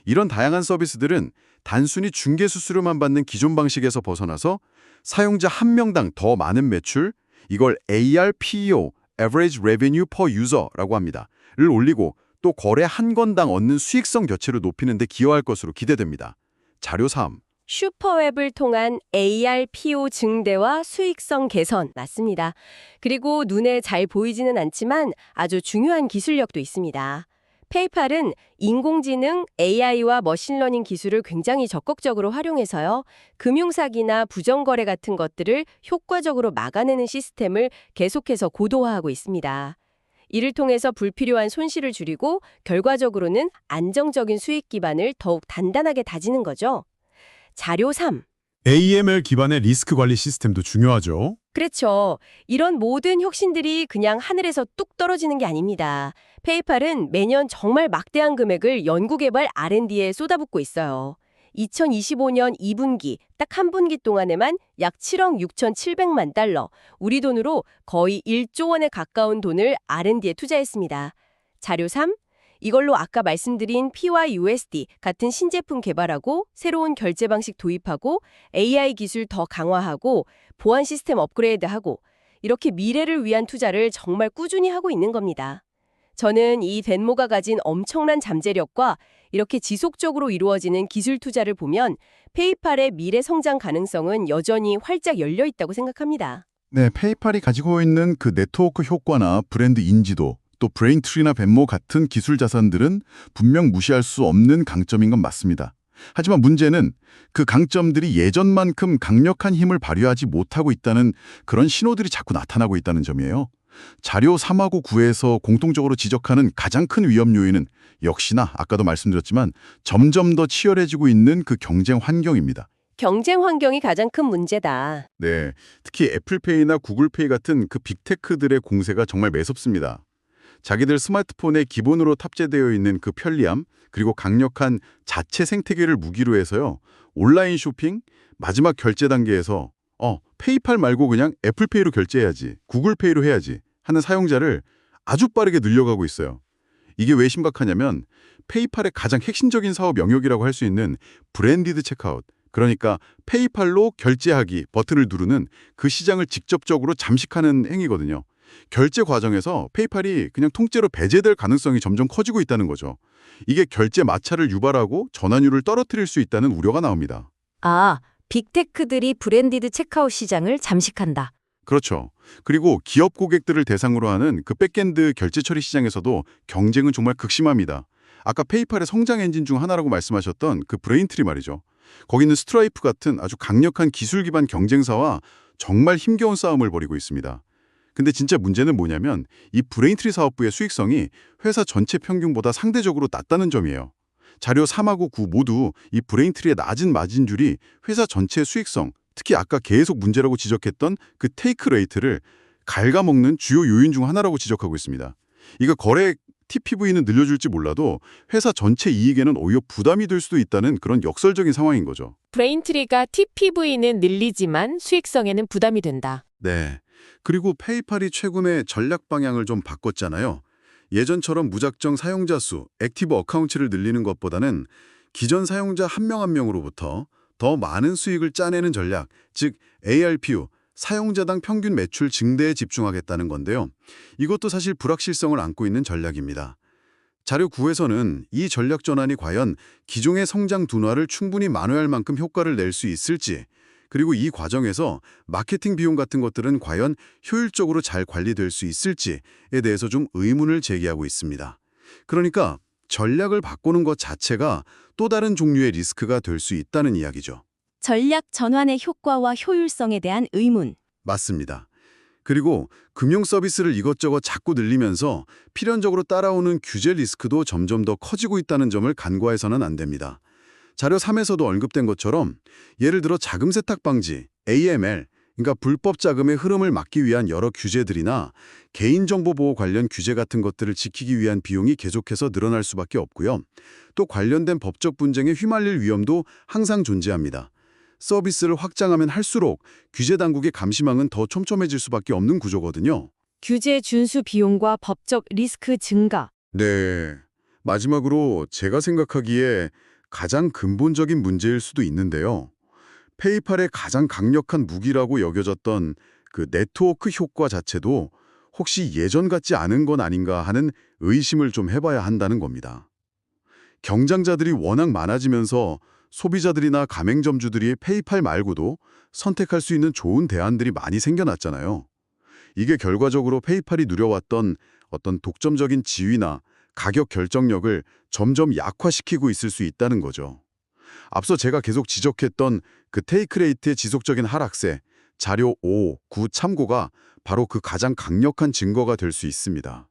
이런 다양한 서비스들은 단순히 중개 수수료만 받는 기존 방식에서 벗어나서 사용자 한 명당 더 많은 매출, 이걸 ARPO, Average Revenue per User라고 합니다. 를 올리고 또 거래 한 건당 얻는 수익성 자체를 높이는 데 기여할 것으로 기대됩니다. 자료 3. 슈퍼웹을 통한 ARPO 증대와 수익성 개선 맞습니다. 그리고 눈에 잘 보이지는 않지만 아주 중요한 기술력도 있습니다. 페이팔은 인공지능, AI와 머신러닝 기술을 굉장히 적극적으로 활용해서요. 금융사기나 부정거래 같은 것들을 효과적으로 막아내는 시스템을 계속해서 고도화하고 있습니다. 이를 통해서 불필요한 손실을 줄이고 결과적으로는 안정적인 수익 기반을 더욱 단단하게 다지는 거죠. 자료 3. AML 기반의 리스크 관리 시스템도 중요하죠. 그렇죠. 이런 모든 혁신들이 그냥 하늘에서 뚝 떨어지는 게 아닙니다. 페이팔은 매년 정말 막대한 금액을 연구개발 R&D에 쏟아붓고 있어요. 2025년 2분기, 딱 한 분기 동안에만 약 7억 6,700만 달러, 우리 돈으로 거의 1조 원에 가까운 돈을 R&D에 투자했습니다. 자료 3. 이걸로 아까 말씀드린 PYUSD 같은 신제품 개발하고 새로운 결제 방식 도입하고 AI 기술 더 강화하고 보안 시스템 업그레이드하고 이렇게 미래를 위한 투자를 정말 꾸준히 하고 있는 겁니다. 저는 이 덴모가 가진 엄청난 잠재력과 이렇게 지속적으로 이루어지는 기술 투자를 보면 페이팔의 미래 성장 가능성은 여전히 활짝 열려 있다고 생각합니다. 네, 페이팔이 가지고 있는 그 네트워크 효과나 브랜드 인지도, 또 브레인트리나 벤모 같은 기술 자산들은 분명 무시할 수 없는 강점인 건 맞습니다. 하지만 문제는 그 강점들이 예전만큼 강력한 힘을 발휘하지 못하고 있다는 그런 신호들이 자꾸 나타나고 있다는 점이에요. 자료 3하고 9에서 공통적으로 지적하는 가장 큰 위험 요인은 역시나 아까도 말씀드렸지만 점점 더 치열해지고 있는 그 경쟁 환경입니다. 경쟁 환경이 가장 큰 문제다. 네, 특히 애플페이나 구글페이 같은 그 빅테크들의 공세가 정말 매섭습니다. 자기들 스마트폰에 기본으로 탑재되어 있는 그 편리함, 그리고 강력한 자체 생태계를 무기로 해서요. 온라인 쇼핑, 마지막 결제 단계에서 페이팔 말고 그냥 애플페이로 결제해야지, 구글페이로 해야지 하는 사용자를 아주 빠르게 늘려가고 있어요. 이게 왜 심각하냐면 페이팔의 가장 핵심적인 사업 영역이라고 할 수 있는 브랜디드 체크아웃, 그러니까 페이팔로 결제하기 버튼을 누르는 그 시장을 직접적으로 잠식하는 행위거든요. 결제 과정에서 페이팔이 그냥 통째로 배제될 가능성이 점점 커지고 있다는 거죠. 이게 결제 마찰을 유발하고 전환율을 떨어뜨릴 수 있다는 우려가 나옵니다. 아, 빅테크들이 브랜디드 체크아웃 시장을 잠식한다. 그렇죠. 그리고 기업 고객들을 대상으로 하는 그 백엔드 결제 처리 시장에서도 경쟁은 정말 극심합니다. 아까 페이팔의 성장 엔진 중 하나라고 말씀하셨던 그 브레인트리 말이죠. 거기는 스트라이프 같은 아주 강력한 기술 기반 경쟁사와 정말 힘겨운 싸움을 벌이고 있습니다. 근데 진짜 문제는 뭐냐면 이 브레인트리 사업부의 수익성이 회사 전체 평균보다 상대적으로 낮다는 점이에요. 자료 3하고 9 모두 이 브레인트리의 낮은 마진율이 회사 전체의 수익성, 특히 아까 계속 문제라고 지적했던 그 테이크 레이트를 갉아먹는 주요 요인 중 하나라고 지적하고 있습니다. 이거 거래 TPV는 늘려줄지 몰라도 회사 전체 이익에는 오히려 부담이 될 수도 있다는 그런 역설적인 상황인 거죠. 브레인트리가 TPV는 늘리지만 수익성에는 부담이 된다. 네. 그리고 페이팔이 최근에 전략 방향을 좀 바꿨잖아요. 예전처럼 무작정 사용자 수, 액티브 어카운트를 늘리는 것보다는 기존 사용자 한 명 한 명으로부터 더 많은 수익을 짜내는 전략, 즉 ARPU, 사용자당 평균 매출 증대에 집중하겠다는 건데요. 이것도 사실 불확실성을 안고 있는 전략입니다. 자료 9에서는 이 전략 전환이 과연 기존의 성장 둔화를 충분히 만회할 만큼 효과를 낼 수 있을지, 그리고 이 과정에서 마케팅 비용 같은 것들은 과연 효율적으로 잘 관리될 수 있을지에 대해서 좀 의문을 제기하고 있습니다. 그러니까 전략을 바꾸는 것 자체가 또 다른 종류의 리스크가 될 수 있다는 이야기죠. 전략 전환의 효과와 효율성에 대한 의문. 맞습니다. 그리고 금융 서비스를 이것저것 자꾸 늘리면서 필연적으로 따라오는 규제 리스크도 점점 더 커지고 있다는 점을 간과해서는 안 됩니다. 자료 3에서도 언급된 것처럼 예를 들어 자금 세탁 방지, AML, 그러니까 불법 자금의 흐름을 막기 위한 여러 규제들이나 개인정보 보호 관련 규제 같은 것들을 지키기 위한 비용이 계속해서 늘어날 수밖에 없고요. 또 관련된 법적 분쟁에 휘말릴 위험도 항상 존재합니다. 서비스를 확장하면 할수록 규제 당국의 감시망은 더 촘촘해질 수밖에 없는 구조거든요. 규제 준수 비용과 법적 리스크 증가. 네. 마지막으로 제가 생각하기에 가장 근본적인 문제일 수도 있는데요. 페이팔의 가장 강력한 무기라고 여겨졌던 그 네트워크 효과 자체도 혹시 예전 같지 않은 건 아닌가 하는 의심을 좀 해봐야 한다는 겁니다. 경쟁자들이 워낙 많아지면서 소비자들이나 가맹점주들이 페이팔 말고도 선택할 수 있는 좋은 대안들이 많이 생겨났잖아요. 이게 결과적으로 페이팔이 누려왔던 어떤 독점적인 지위나 가격 결정력을 점점 약화시키고 있을 수 있다는 거죠. 앞서 제가 계속 지적했던 그 테이크레이트의 지속적인 하락세, 자료 5, 9 참고가 바로 그 가장 강력한 증거가 될 수 있습니다.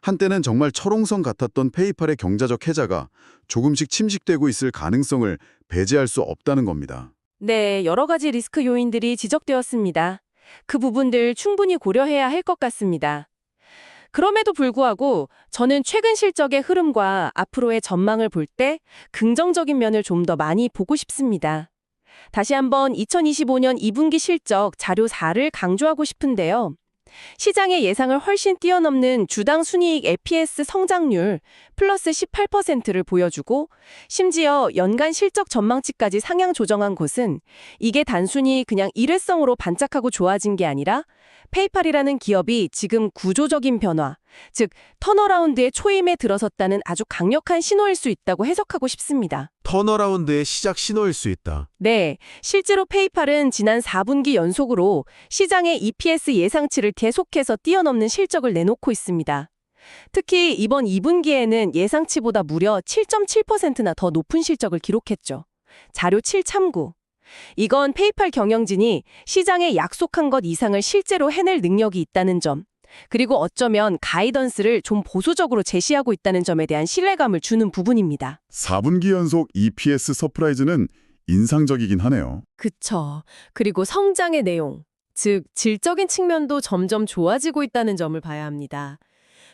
한때는 정말 철옹성 같았던 페이팔의 경제적 해자가 조금씩 침식되고 있을 가능성을 배제할 수 없다는 겁니다. 네, 여러 가지 리스크 요인들이 지적되었습니다. 그 부분들 충분히 고려해야 할 것 같습니다. 그럼에도 불구하고 저는 최근 실적의 흐름과 앞으로의 전망을 볼 때 긍정적인 면을 좀 더 많이 보고 싶습니다. 다시 한번 2025년 2분기 실적 자료 4를 강조하고 싶은데요. 시장의 예상을 훨씬 뛰어넘는 주당 순이익 EPS 성장률 플러스 18%를 보여주고 심지어 연간 실적 전망치까지 상향 조정한 곳은 이게 단순히 그냥 일회성으로 반짝하고 좋아진 게 아니라 페이팔이라는 기업이 지금 구조적인 변화, 즉 턴어라운드의 초임에 들어섰다는 아주 강력한 신호일 수 있다고 해석하고 싶습니다. 턴어라운드의 시작 신호일 수 있다. 네, 실제로 페이팔은 지난 4분기 연속으로 시장의 EPS 예상치를 계속해서 뛰어넘는 실적을 내놓고 있습니다. 특히 이번 2분기에는 예상치보다 무려 7.7%나 더 높은 실적을 기록했죠. 자료 7 참고. 이건 페이팔 경영진이 시장에 약속한 것 이상을 실제로 해낼 능력이 있다는 점, 그리고 어쩌면 가이던스를 좀 보수적으로 제시하고 있다는 점에 대한 신뢰감을 주는 부분입니다. 4분기 연속 EPS 서프라이즈는 인상적이긴 하네요. 그쵸. 그리고 성장의 내용, 즉 질적인 측면도 점점 좋아지고 있다는 점을 봐야 합니다.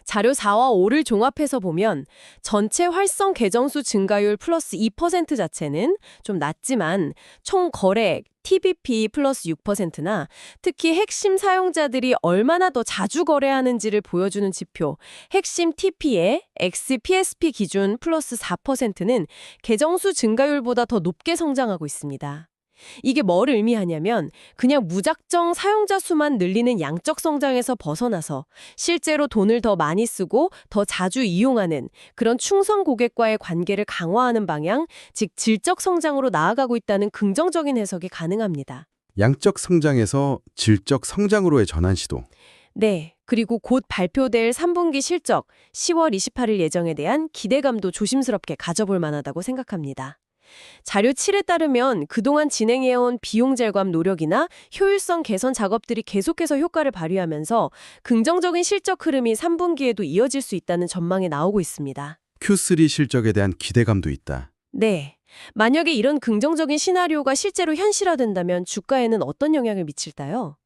자료 4와 5를 종합해서 보면 전체 활성 계정수 증가율 플러스 2% 자체는 좀 낮지만 총 거래액 TBP 플러스 6%나 특히 핵심 사용자들이 얼마나 더 자주 거래하는지를 보여주는 지표 핵심 TP의 XPSP 기준 플러스 4%는 계정수 증가율보다 더 높게 성장하고 있습니다. 이게 뭘 의미하냐면 그냥 무작정 사용자 수만 늘리는 양적 성장에서 벗어나서 실제로 돈을 더 많이 쓰고 더 자주 이용하는 그런 충성 고객과의 관계를 강화하는 방향, 즉 질적 성장으로 나아가고 있다는 긍정적인 해석이 가능합니다. 양적 성장에서 질적 성장으로의 전환 시도. 네, 그리고 곧 발표될 3분기 실적 10월 28일 예정에 대한 기대감도 조심스럽게 가져볼 만하다고 생각합니다. 자료 7에 따르면 그동안 진행해온 비용 절감 노력이나 효율성 개선 작업들이 계속해서 효과를 발휘하면서 긍정적인 실적 흐름이 3분기에도 이어질 수 있다는 전망이 나오고 있습니다. Q3 실적에 대한 기대감도 있다. 네. 만약에 이런 긍정적인 시나리오가 실제로 현실화된다면 주가에는 어떤 영향을 미칠까요?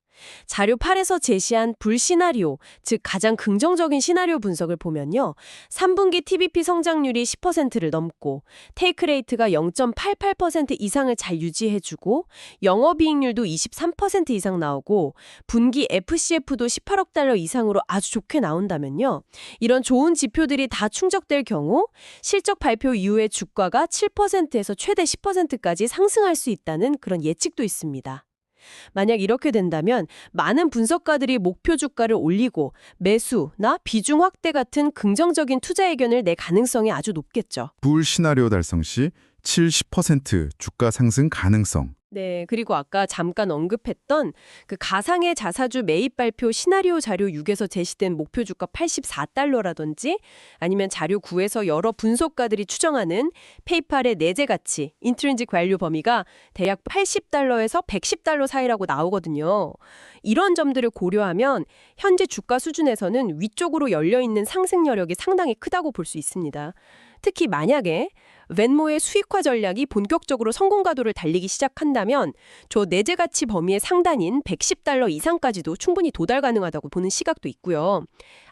자료 8에서 제시한 불시나리오, 즉 가장 긍정적인 시나리오 분석을 보면요. 3분기 TBP 성장률이 10%를 넘고 테이크레이트가 0.88% 이상을 잘 유지해주고 영업이익률도 23% 이상 나오고 분기 FCF도 18억 달러 이상으로 아주 좋게 나온다면요. 이런 좋은 지표들이 다 충족될 경우 실적 발표 이후에 주가가 7%에서 최대 10%까지 상승할 수 있다는 그런 예측도 있습니다. 만약 이렇게 된다면 많은 분석가들이 목표 주가를 올리고 매수나 비중 확대 같은 긍정적인 투자 의견을 낼 가능성이 아주 높겠죠. 불 시나리오 달성 시 70% 주가 상승 가능성. 네, 그리고 아까 잠깐 언급했던 그 가상의 자사주 매입 발표 시나리오 자료 6에서 제시된 목표 주가 84달러라든지 아니면 자료 9에서 여러 분석가들이 추정하는 페이팔의 내재 가치, 인트린직 밸류 범위가 대략 80달러에서 110달러 사이라고 나오거든요. 이런 점들을 고려하면 현재 주가 수준에서는 위쪽으로 열려있는 상승 여력이 상당히 크다고 볼 수 있습니다. 특히 만약에 웬모의 수익화 전략이 본격적으로 성공 가도를 달리기 시작한다면 저 내재 가치 범위의 상단인 $110 이상까지도 충분히 도달 가능하다고 보는 시각도 있고요.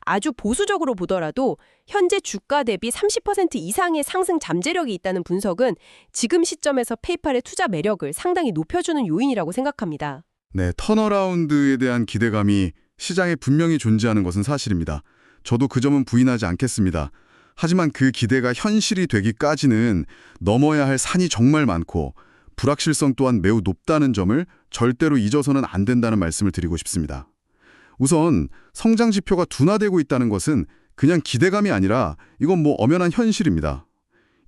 아주 보수적으로 보더라도 현재 주가 대비 30% 이상의 상승 잠재력이 있다는 분석은 지금 시점에서 페이팔의 투자 매력을 상당히 높여주는 요인이라고 생각합니다. 네, 턴어라운드에 대한 기대감이 시장에 분명히 존재하는 것은 사실입니다. 저도 그 점은 부인하지 않겠습니다. 하지만 그 기대가 현실이 되기까지는 넘어야 할 산이 정말 많고 불확실성 또한 매우 높다는 점을 절대로 잊어서는 안 된다는 말씀을 드리고 싶습니다. 우선 성장 지표가 둔화되고 있다는 것은 그냥 기대감이 아니라 이건 엄연한 현실입니다.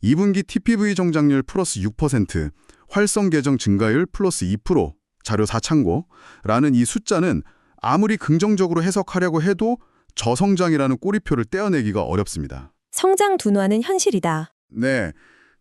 2분기 TPV 정장률 플러스 6%, 활성 계정 증가율 플러스 2%, 자료 4참고라는 이 숫자는 아무리 긍정적으로 해석하려고 해도 저성장이라는 꼬리표를 떼어내기가 어렵습니다. 성장 둔화는 현실이다. 네.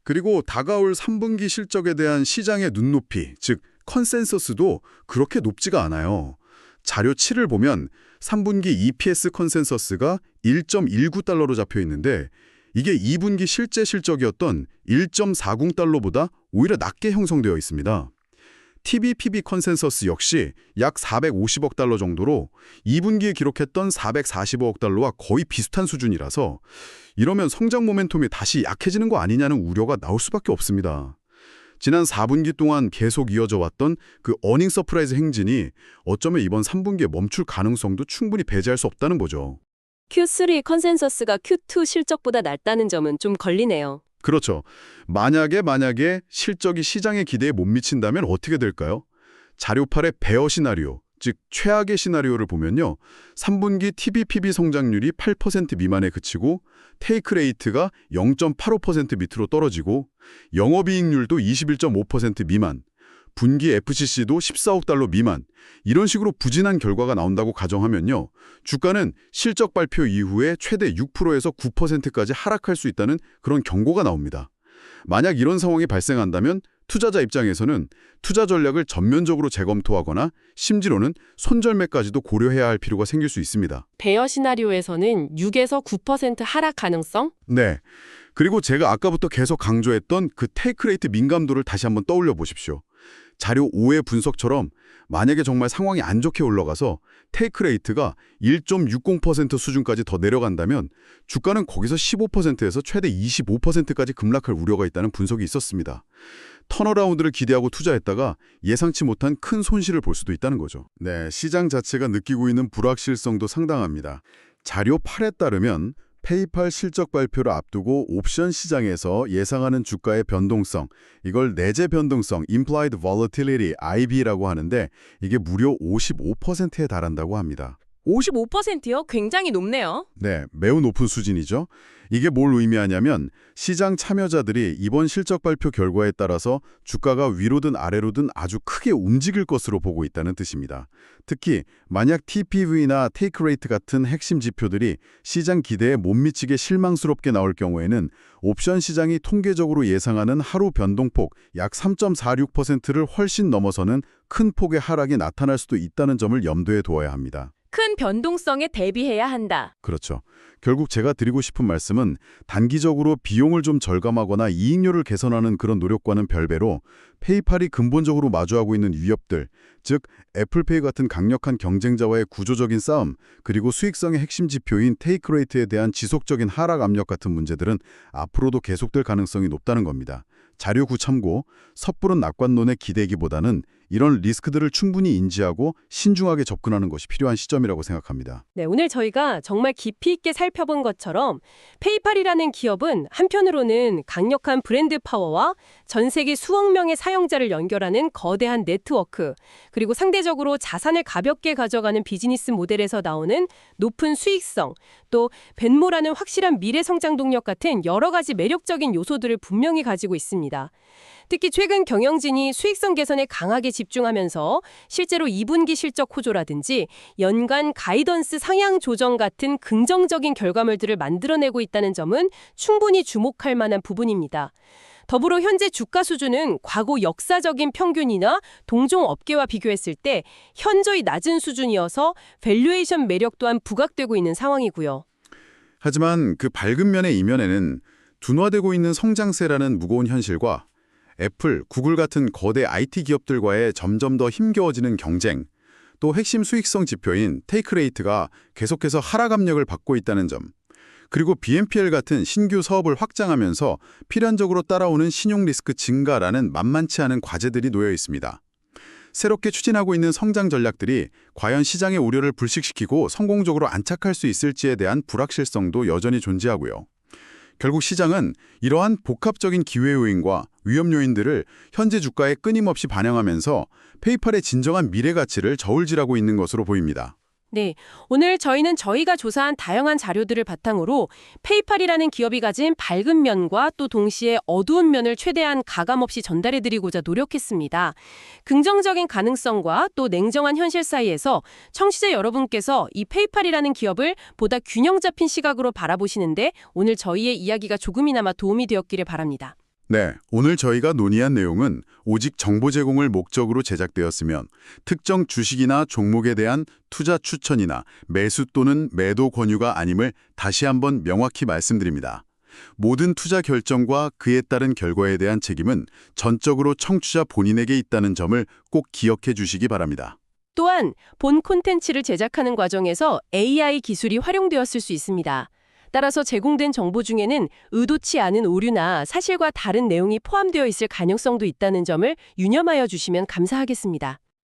그리고 다가올 3분기 실적에 대한 시장의 눈높이, 즉 컨센서스도 그렇게 높지가 않아요. 자료 7을 보면 3분기 EPS 컨센서스가 1.19달러로 잡혀 있는데 이게 2분기 실제 실적이었던 1.40달러보다 오히려 낮게 형성되어 있습니다. TBPB 컨센서스 역시 약 450억 달러 정도로 2분기에 기록했던 445억 달러와 거의 비슷한 수준이라서 이러면 성장 모멘텀이 다시 약해지는 거 아니냐는 우려가 나올 수밖에 없습니다. 지난 4분기 동안 계속 이어져 왔던 그 어닝 서프라이즈 행진이 어쩌면 이번 3분기에 멈출 가능성도 충분히 배제할 수 없다는 거죠. Q3 컨센서스가 Q2 실적보다 낮다는 점은 좀 걸리네요. 그렇죠. 만약에 실적이 시장의 기대에 못 미친다면 어떻게 될까요? 자료 8의 베어 시나리오, 즉 최악의 시나리오를 보면요. 3분기 TBPB 성장률이 8% 미만에 그치고 테이크 레이트가 0.85% 밑으로 떨어지고 영업이익률도 21.5% 미만, 분기 FCC도 14억 달러 미만, 이런 식으로 부진한 결과가 나온다고 가정하면요. 주가는 실적 발표 이후에 최대 6%에서 9%까지 하락할 수 있다는 그런 경고가 나옵니다. 만약 이런 상황이 발생한다면 투자자 입장에서는 투자 전략을 전면적으로 재검토하거나 심지어는 손절매까지도 고려해야 할 필요가 생길 수 있습니다. 베어 시나리오에서는 6에서 9% 하락 가능성? 네. 그리고 제가 아까부터 계속 강조했던 그 테이크 레이트 민감도를 다시 한번 떠올려 보십시오. 자료 5의 분석처럼 만약에 정말 상황이 안 좋게 올라가서 테이크 레이트가 1.60% 수준까지 더 내려간다면 주가는 거기서 15%에서 최대 25%까지 급락할 우려가 있다는 분석이 있었습니다. 턴어라운드를 기대하고 투자했다가 예상치 못한 큰 손실을 볼 수도 있다는 거죠. 네, 시장 자체가 느끼고 있는 불확실성도 상당합니다. 자료 8에 따르면 페이팔 실적 발표를 앞두고 옵션 시장에서 예상하는 주가의 변동성, 이걸 내재 변동성, Implied Volatility, IV라고 하는데 이게 무려 55%에 달한다고 합니다. 55%요? 굉장히 높네요. 네, 매우 높은 수준이죠. 이게 뭘 의미하냐면 시장 참여자들이 이번 실적 발표 결과에 따라서 주가가 위로든 아래로든 아주 크게 움직일 것으로 보고 있다는 뜻입니다. 특히 만약 TPV나 테이크 레이트 같은 핵심 지표들이 시장 기대에 못 미치게 실망스럽게 나올 경우에는 옵션 시장이 통계적으로 예상하는 하루 변동폭 약 3.46%를 훨씬 넘어서는 큰 폭의 하락이 나타날 수도 있다는 점을 염두에 두어야 합니다. 큰 변동성에 대비해야 한다. 그렇죠. 결국 제가 드리고 싶은 말씀은 단기적으로 비용을 좀 절감하거나 이익률을 개선하는 그런 노력과는 별개로 페이팔이 근본적으로 마주하고 있는 위협들, 즉 애플페이 같은 강력한 경쟁자와의 구조적인 싸움, 그리고 수익성의 핵심 지표인 테이크 레이트에 대한 지속적인 하락 압력 같은 문제들은 앞으로도 계속될 가능성이 높다는 겁니다. 자료 9 참고, 섣부른 낙관론에 기대기보다는 이런 리스크들을 충분히 인지하고 신중하게 접근하는 것이 필요한 시점이라고 생각합니다. 네, 오늘 저희가 정말 깊이 있게 살펴본 것처럼 페이팔이라는 기업은 한편으로는 강력한 브랜드 파워와 전 세계 수억 명의 사용자를 연결하는 거대한 네트워크, 그리고 상대적으로 자산을 가볍게 가져가는 비즈니스 모델에서 나오는 높은 수익성, 또 벤모라는 확실한 미래 성장 동력 같은 여러 가지 매력적인 요소들을 분명히 가지고 있습니다. 특히 최근 경영진이 수익성 개선에 강하게 집중하면서 실제로 2분기 실적 호조라든지 연간 가이던스 상향 조정 같은 긍정적인 결과물들을 만들어내고 있다는 점은 충분히 주목할 만한 부분입니다. 더불어 현재 주가 수준은 과거 역사적인 평균이나 동종 업계와 비교했을 때 현저히 낮은 수준이어서 밸류에이션 매력 또한 부각되고 있는 상황이고요. 하지만 그 밝은 면의 이면에는 둔화되고 있는 성장세라는 무거운 현실과 애플, 구글 같은 거대 IT 기업들과의 점점 더 힘겨워지는 경쟁, 또 핵심 수익성 지표인 테이크레이트가 계속해서 하락 압력을 받고 있다는 점, 그리고 BNPL 같은 신규 사업을 확장하면서 필연적으로 따라오는 신용 리스크 증가라는 만만치 않은 과제들이 놓여 있습니다. 새롭게 추진하고 있는 성장 전략들이 과연 시장의 우려를 불식시키고 성공적으로 안착할 수 있을지에 대한 불확실성도 여전히 존재하고요. 결국 시장은 이러한 복합적인 기회 요인과 위험 요인들을 현재 주가에 끊임없이 반영하면서 페이팔의 진정한 미래 가치를 저울질하고 있는 것으로 보입니다. 네, 오늘 저희는 저희가 조사한 다양한 자료들을 바탕으로 페이팔이라는 기업이 가진 밝은 면과 또 동시에 어두운 면을 최대한 가감없이 전달해드리고자 노력했습니다. 긍정적인 가능성과 또 냉정한 현실 사이에서 청취자 여러분께서 이 페이팔이라는 기업을 보다 균형 잡힌 시각으로 바라보시는데 오늘 저희의 이야기가 조금이나마 도움이 되었기를 바랍니다. 네, 오늘 저희가 논의한 내용은 오직 정보 제공을 목적으로 제작되었으면 특정 주식이나 종목에 대한 투자 추천이나 매수 또는 매도 권유가 아님을 다시 한번 명확히 말씀드립니다. 모든 투자 결정과 그에 따른 결과에 대한 책임은 전적으로 청취자 본인에게 있다는 점을 꼭 기억해 주시기 바랍니다. 또한 본 콘텐츠를 제작하는 과정에서 AI 기술이 활용되었을 수 있습니다. 따라서 제공된 정보 중에는 의도치 않은 오류나 사실과 다른 내용이 포함되어 있을 가능성도 있다는 점을 유념하여 주시면 감사하겠습니다.